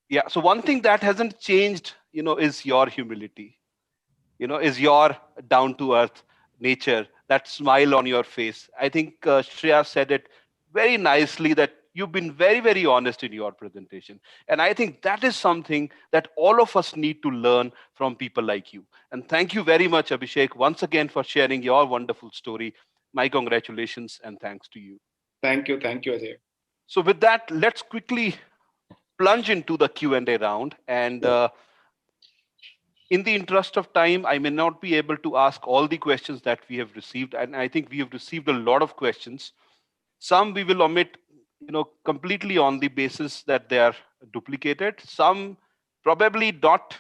Yeah. So one thing that hasn't changed, is your humility, is your down to earth nature, that smile on your face. I think Shreya said it very nicely that you've been very, very honest in your presentation. And I think that is something that all of us need to learn from people like you. And thank you very much, Abhishek, once again for sharing your wonderful story. My congratulations and thanks to you. Thank you. Thank you, Ajay. So with that, let's quickly plunge into the Q&A round. And in the interest of time, I may not be able to ask all the questions that we have received. And I think we have received a lot of questions. Some we will omit, completely on the basis that they are duplicated. Some probably not,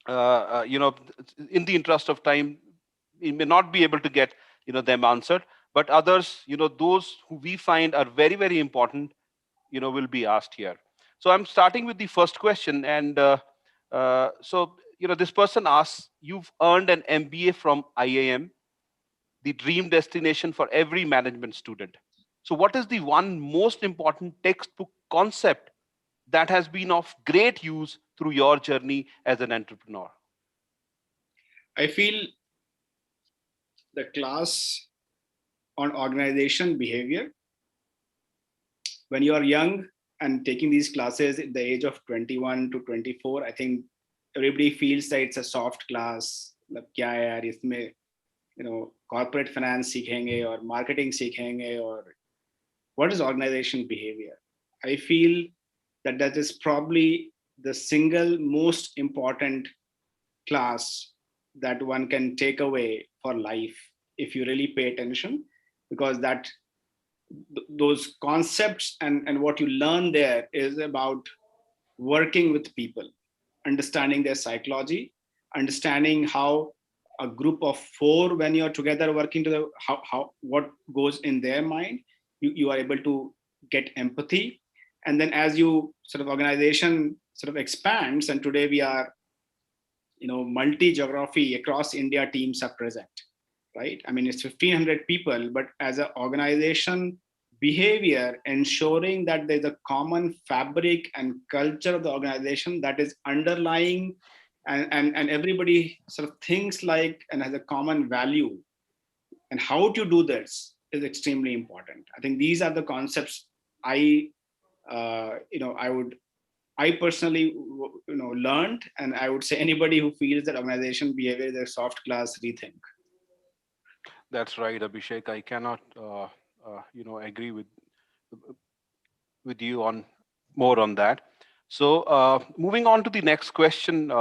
in the interest of time, we may not be able to get, them answered. But others, those who we find are very, very important, will be asked here. So I'm starting with the first question. And this person asks, you've earned an MBA from IIM, the dream destination for every management student. So what is the one most important textbook concept that has been of great use through your journey as an entrepreneur? I feel the class on organization behavior, when you are young and taking these classes at the age of 21 to 24, I think everybody feels that it's a soft class. मतलब क्या है यार इसमें, corporate finance सीखेंगे or marketing सीखेंगे or what is organization behavior? I feel that that is probably the single most important class that one can take away for life if you really pay attention, because that those concepts and what you learn there is about working with people, understanding their psychology, understanding how a group of four, when you're together working together, how what goes in their mind. You are able to get empathy, and then as you sort of organization sort of expands, and today we are, multi-geography across India teams are present, right? I mean, it's 1,500 people, but as an organization behavior, ensuring that there's a common fabric and culture of the organization that is underlying, and everybody sort of thinks like and has a common value, and how to do this is extremely important. I think these are the concepts I personally, learned, and I would say anybody who feels that organization behavior is a soft class, rethink. That's right, Abhishek. I cannot, agree with you on more on that. So moving on to the next question,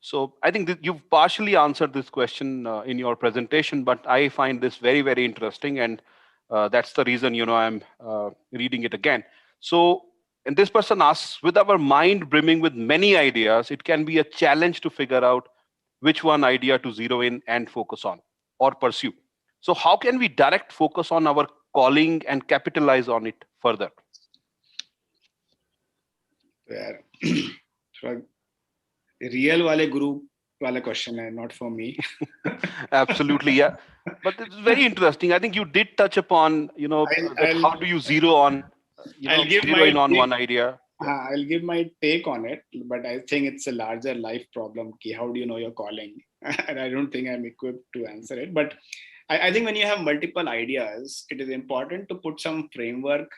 so I think that you've partially answered this question in your presentation, but I find this very, very interesting, and that's the reason I'm reading it again. So, and this person asks, with our mind brimming with many ideas, it can be a challenge to figure out which one idea to zero in and focus on or pursue. So, how can we direct focus on our calling and capitalize on it further? Yeah. Real wale guru wala question hai, not for me. Absolutely, yeah. But it's very interesting. I think you did touch upon, how do you zero on, zero in on one idea. Yeah. I'll give my take on it, but I think it's a larger life problem. Ki how do you know your calling? And I don't think I'm equipped to answer it. But I think when you have multiple ideas, it is important to put some framework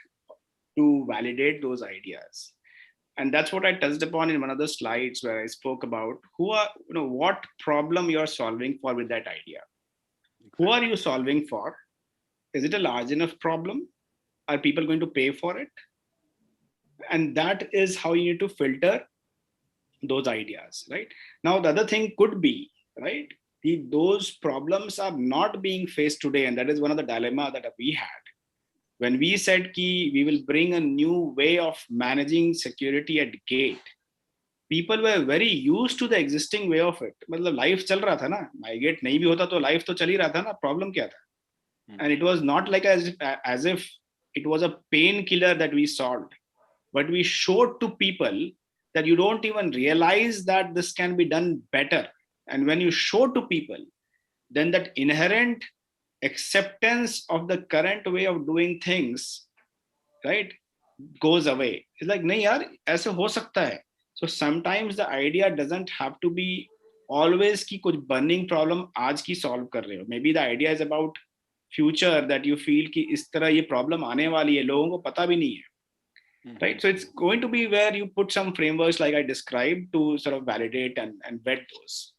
to validate those ideas. And that's what I touched upon in one of the slides where I spoke about what problem you're solving for with that idea. Exactly. Who are you solving for? Is it a large enough problem? Are people going to pay for it? And that is how you need to filter those ideas, right? Now, the other thing could be, right, those problems are not being faced today. And that is one of the dilemma that we had. When we said ki we will bring a new way of managing security at gate, people were very used to the existing way of it. मतलब life चल रहा था ना, MyGate नहीं भी होता तो life तो चल ही रहा था ना, problem क्या था? And it was not like as if it was a painkiller that we solved, but we showed to people that you don't even realize that this can be done better. And when you show to people, then that inherent acceptance of the current way of doing things, right, goes away. It's like, नहीं यार, ऐसे हो सकता है. So sometimes the idea doesn't have to be always कि कुछ burning problem आज की solve कर रहे हो. Maybe the idea is about future that you feel कि इस तरह ये problem आने वाली है, लोगों को पता भी नहीं है. Right, so it's going to be where you put some frameworks like I described to sort of validate and vet those.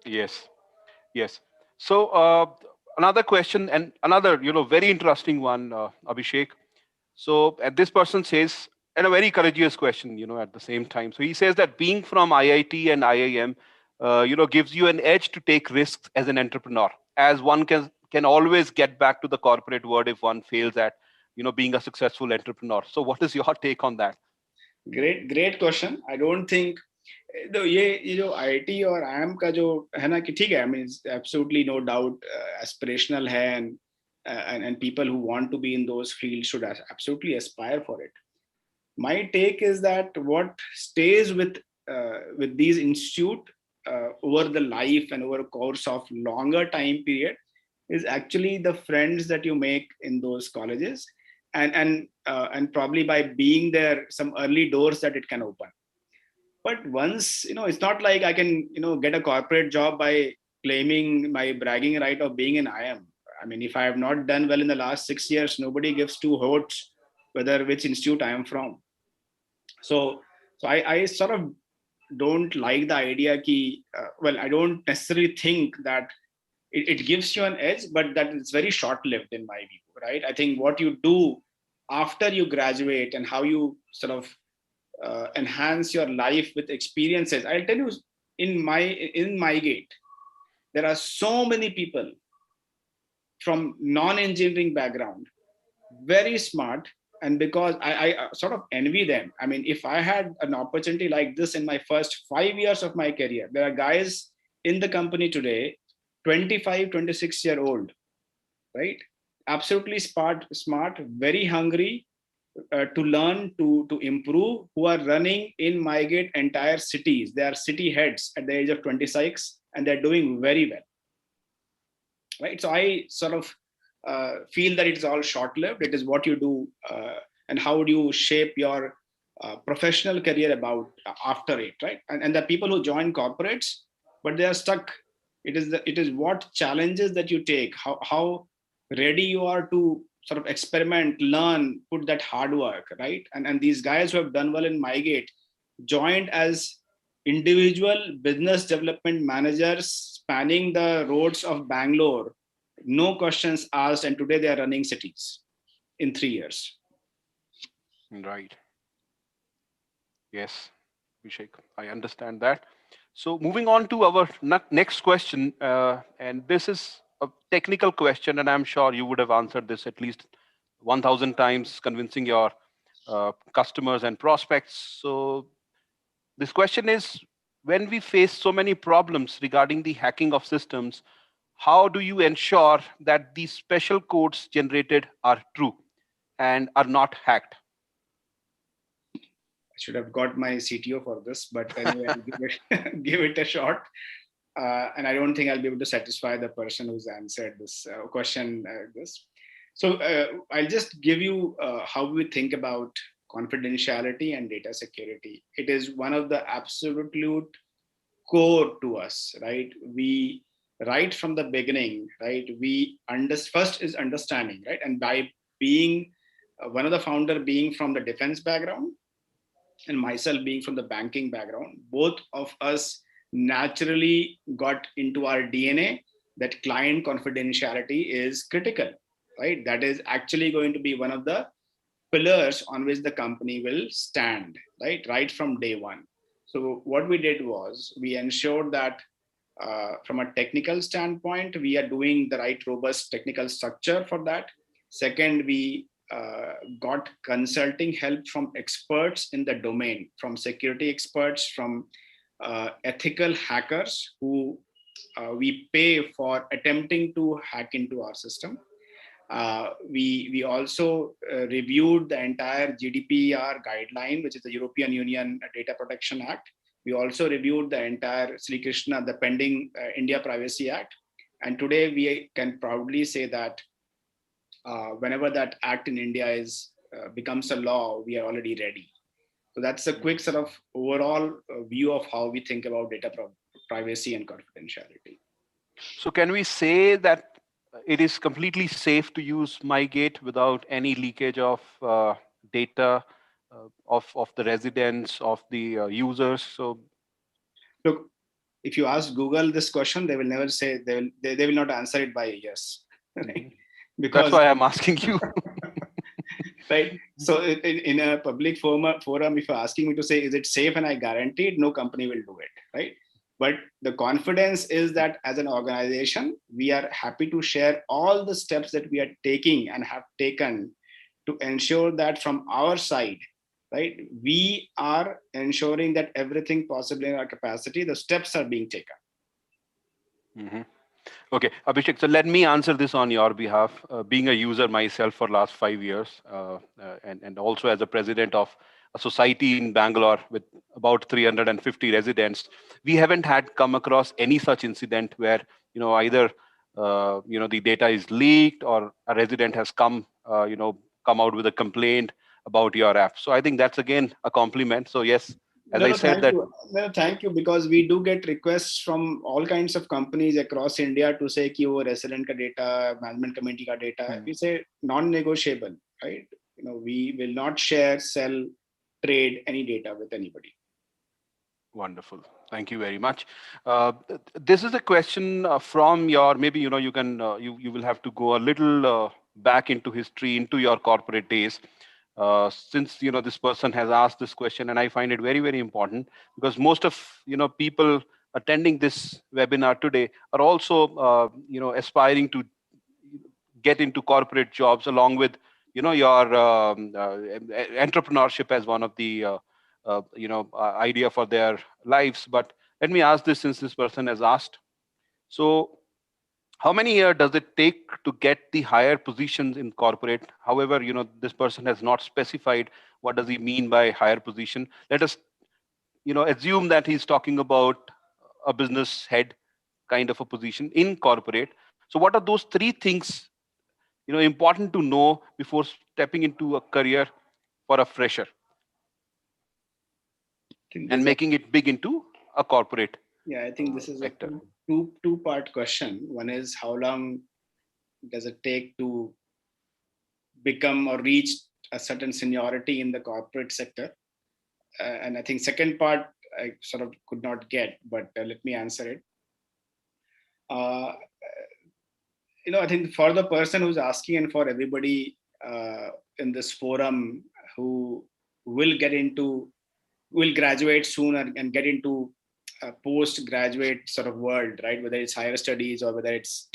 Yes. So another question and another, very interesting one, Abhishek. So this person says, and a very courageous question, at the same time. So he says that being from IIT and IIM, gives you an edge to take risks as an entrepreneur, as one can always get back to the corporate world if one fails at, being a successful entrepreneur. So what is your take on that? Great question. I don't think तो ये जो IIT और IIM का जो है ना कि ठीक है, I mean absolutely no doubt aspirational है and people who want to be in those fields should absolutely aspire for it. My take is that what stays with these institute over the life and over a course of longer time period is actually the friends that you make in those colleges and probably by being there some early doors that it can open. But once, it's not like I can, get a corporate job by claiming my bragging right of being an IIM. I mean, if I have not done well in the last 6 years, nobody gives two hoots whether which institute I am from. So I sort of don't like the idea ki, I don't necessarily think that it gives you an edge, but that it's very short-lived in my view, right? I think what you do after you graduate and how you sort of enhance your life with experiences. I'll tell you, in MyGate, there are so many people from non-engineering background, very smart, and because I sort of envy them. I mean, if I had an opportunity like this in my first 5 years of my career, there are guys in the company today, 25, 26-year-old, right? Absolutely smart, very hungry, to learn, to improve, who are running in MyGate entire cities. They are city heads at the age of 26 and they're doing very well. Right. So I sort of feel that it's all short-lived. It is what you do and how do you shape your professional career about after it, right? And the people who join corporates, but they are stuck. It is what challenges that you take, how ready you are to sort of experiment, learn, put that hard work, right? And these guys who have done well in MyGate joined as individual business development managers spanning the roads of Bangalore, no questions asked, and today they are running cities in 3 years. Right. Yes, Abhishek, I understand that. So moving on to our next question, and this is a technical question, and I'm sure you would have answered this at least 1,000 times, convincing your customers and prospects. So this question is, when we face so many problems regarding the hacking of systems, how do you ensure that these special codes generated are true and are not hacked? I should have got my CTO for this, but anyway, I'll give it a shot. And I don't think I'll be able to satisfy the person who's answered this question. So I'll just give you how we think about confidentiality and data security. It is one of the absolute core to us, right? We, right from the beginning, right? First is understanding, right? And by being one of the founder being from the defense background and myself being from the banking background, both of us naturally got into our DNA that client confidentiality is critical, right? That is actually going to be one of the pillars on which the company will stand, right from day one. So what we did was we ensured that from a technical standpoint, we are doing the right robust technical structure for that. Second, we got consulting help from experts in the domain, from security experts, from ethical hackers who we pay for attempting to hack into our system. We also reviewed the entire GDPR guideline, which is the European Union Data Protection Act. We also reviewed the entire Sri Krishna, the pending India Privacy Act. And today we can proudly say that whenever that act in India is becomes a law, we are already ready. So that's a quick sort of overall view of how we think about data privacy and confidentiality. So can we say that it is completely safe to use MyGate without any leakage of data of the residents, of the users? So Look, if you ask Google this question, they will never say, they will not answer it by yes. Right? That's Because why I'm asking you. right. So in a public forum, if you're asking me to say, is it safe and I guarantee it, no company will do it. Right. But the confidence is that as an organization, we are happy to share all the steps that we are taking and have taken to ensure that from our side, right, we are ensuring that everything possible in our capacity, the steps are being taken. Mm-hmm. Okay, Abhishek, so let me answer this on your behalf. Being a user myself for last 5 years, and also as a president of a society in Bangalore with about 350 residents, we haven't had come across any such incident where either the data is leaked or a resident has come out with a complaint about your app. So I think that's again a compliment. So yes, as I said that. No, thank you, because we do get requests from all kinds of companies across India to say कि वो resident का data, management committee का data. We say non-negotiable, right? We will not share, sell, trade any data with anybody. Wonderful. Thank you very much. This is a question from your, maybe, you can, you will have to go a little back into history, into your corporate days. Since, this person has asked this question, and I find it very, very important because most of, people attending this webinar today are also, aspiring to get into corporate jobs along with, your entrepreneurship as one of the idea for their lives. But let me ask this, since this person has asked. So how many years does it take to get the higher positions in corporate? However, this person has not specified what does he mean by higher position. Let us assume that he's talking about a business head kind of a position in corporate. So what are those three things important to know before stepping into a career for a fresher and making it big into a corporate? Yeah, I think this is sector. A two-part question. One is, how long does it take to become or reach a certain seniority in the corporate sector? And I think second part I sort of could not get, but let me answer it. I think for the person who's asking and for everybody in this forum who will graduate soon and get into a postgraduate sort of world, right? Whether it's higher studies or whether it's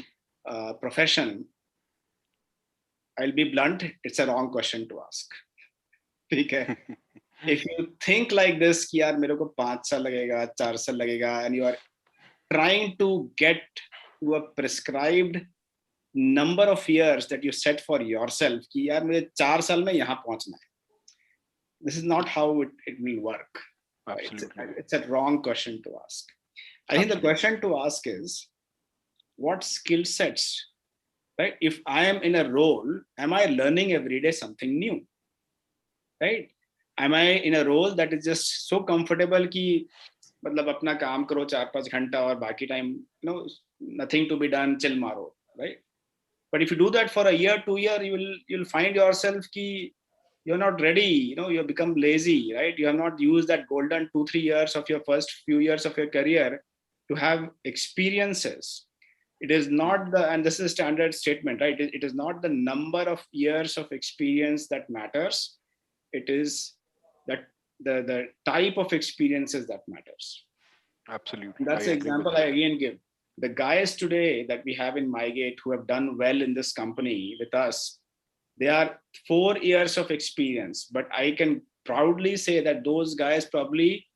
profession, I'll be blunt, it's a wrong question to ask. Okay. If you think like this, कि यार मेरे को 5 साल लगेगा, 4 साल लगेगा, and you are trying to get to a prescribed number of years that you set for yourself, कि यार मुझे 4 साल में यहाँ पहुँचना है. This is not how it will work. Absolutely. It's a wrong question to ask. I think the question to ask is, what skill sets, right? If I am in a role, am I learning every day something new? Right? Am I in a role that is just so comfortable कि मतलब अपना काम करो 4-5 घंटा और बाकी time, nothing to be done, chill मारो, right? But if you do that for a year, 2 years, you'll find yourself कि you're not ready, you become lazy, right? You have not used that golden 2-3 years of your first few years of your career to have experiences. It is not and this is a standard statement, right? It is not the number of years of experience that matters. It is that the type of experiences that matters. Absolutely. And that's the example I again give. The guys today that we have in MyGate who have done well in this company with us, they are 4 years of experience, but I can proudly say that those guys probably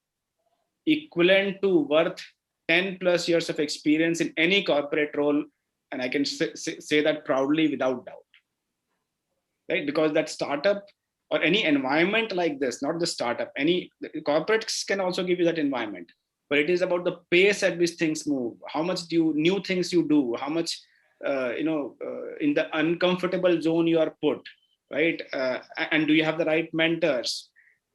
equivalent to worth 10 plus years of experience in any corporate role. And I can say that proudly without doubt, right? Because that startup or any environment like this, not the startup, corporates can also give you that environment, but it is about the pace at which things move, how much new things you do, how much, in the uncomfortable zone you are put, right? And do you have the right mentors?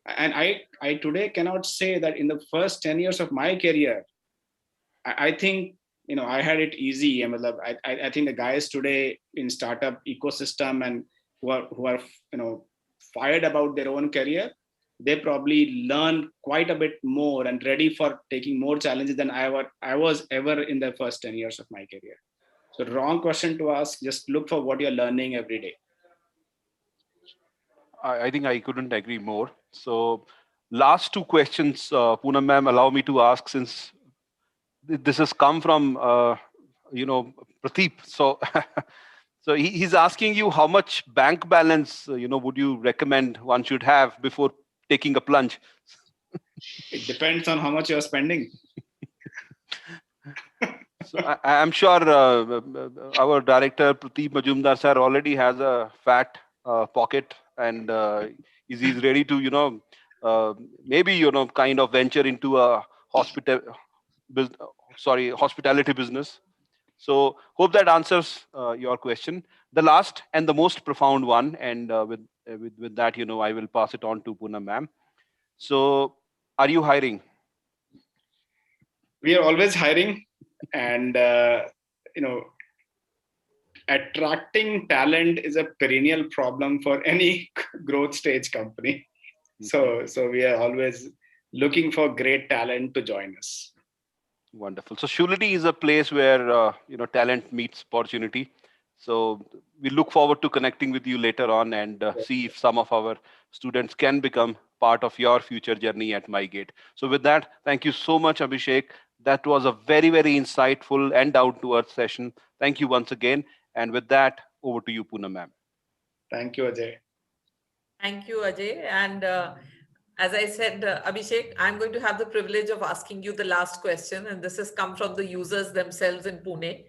And I today cannot say that in the first 10 years of my career, I think, I had it easy. I think the guys today in startup ecosystem and who are fired about their own career, they probably learn quite a bit more and ready for taking more challenges than I was ever in the first 10 years of my career. So wrong question to ask. Just look for what you're learning every day. I think I couldn't agree more. So, last two questions, Poonam ma'am, allow me to ask, since this has come from Prateep. So, so he's asking you, how much bank balance would you recommend one should have before taking a plunge? It depends on how much you're spending. So I'm sure our director Prateep Majumdar sir already has a fat pocket, and he's ready to maybe kind of venture into a hospitality business. So hope that answers your question. The last and the most profound one, and with that, I will pass it on to Poonam ma'am. So, are you hiring? We are always hiring, and attracting talent is a perennial problem for any growth stage company. So we are always looking for great talent to join us. Wonderful. So Shulity is a place where talent meets opportunity. So we look forward to connecting with you later on and see if some of our students can become part of your future journey at MyGate. So with that, thank you so much, Abhishek. That was a very, very insightful and down-to-earth session. Thank you once again. And with that, over to you, Poonam ma'am. Thank you, Ajay. Thank you, Ajay. And as I said, Abhishek, I'm going to have the privilege of asking you the last question. And this has come from the users themselves in Pune.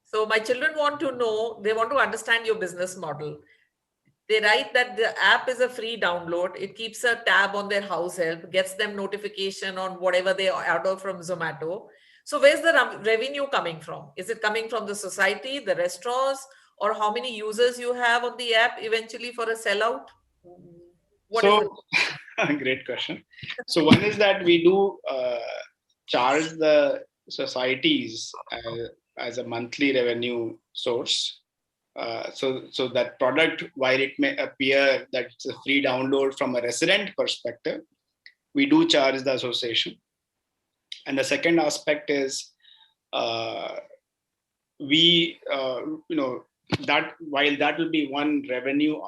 So my children want to know, they want to understand your business model. They write that the app is a free download. It keeps a tab on their house help, gets them notification on whatever they order from Zomato. So where's the revenue coming from? Is it coming from the society, the restaurants, or how many users you have on the app eventually for a sellout? What is So, great question. So one is that we do charge the societies as a monthly revenue source. So that product, while it may appear that it's a free download from a resident perspective, we do charge the association. And the second aspect is that while that will be one revenue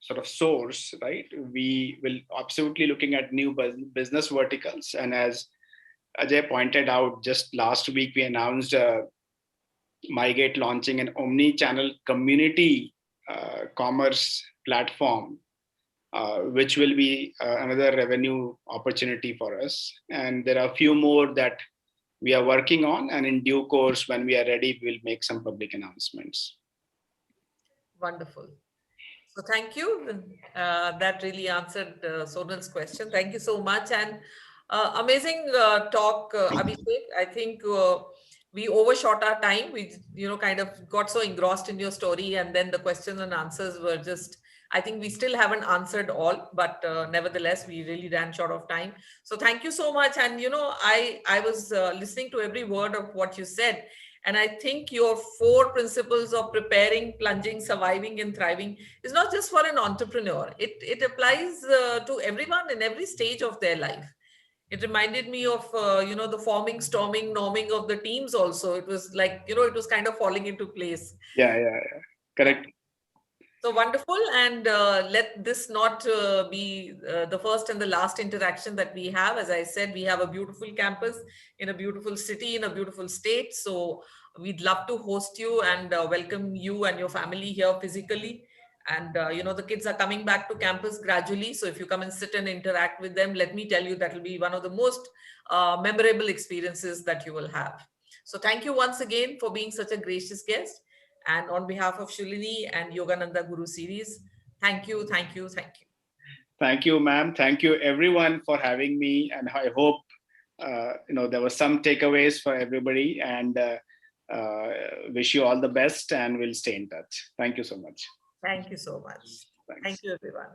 sort of source, right? We will absolutely looking at new business verticals. And as Ajay pointed out, just last week we announced MyGate launching an omni-channel community commerce platform, which will be another revenue opportunity for us. And there are a few more that we are working on, and in due course, when we are ready, we'll make some public announcements. Wonderful. So thank you. That really answered Sonal's question. Thank you so much. And amazing talk, Abhishek. I think we overshot our time. We, kind of got so engrossed in your story, and then the questions and answers were just, I think we still haven't answered all, but nevertheless, we really ran short of time. So thank you so much. And, I was listening to every word of what you said. And I think your 4 principles of preparing, plunging, surviving, and thriving is not just for an entrepreneur. It applies to everyone in every stage of their life. It reminded me of, the forming, storming, norming of the teams also. It was like, it was kind of falling into place. Yeah. Correct. So wonderful. And let this not be the first and the last interaction that we have. As I said, we have a beautiful campus in a beautiful city, in a beautiful state. So we'd love to host you and welcome you and your family here physically. And, the kids are coming back to campus gradually. So if you come and sit and interact with them, let me tell you, that will be one of the most memorable experiences that you will have. So thank you once again for being such a gracious guest. And on behalf of Shulini and Yogananda Guru series, thank you. Thank you, ma'am. Thank you, everyone, for having me. And I hope there were some takeaways for everybody. And wish you all the best. And we'll stay in touch. Thank you so much. Thank you so much. Thanks. Thank you, everyone.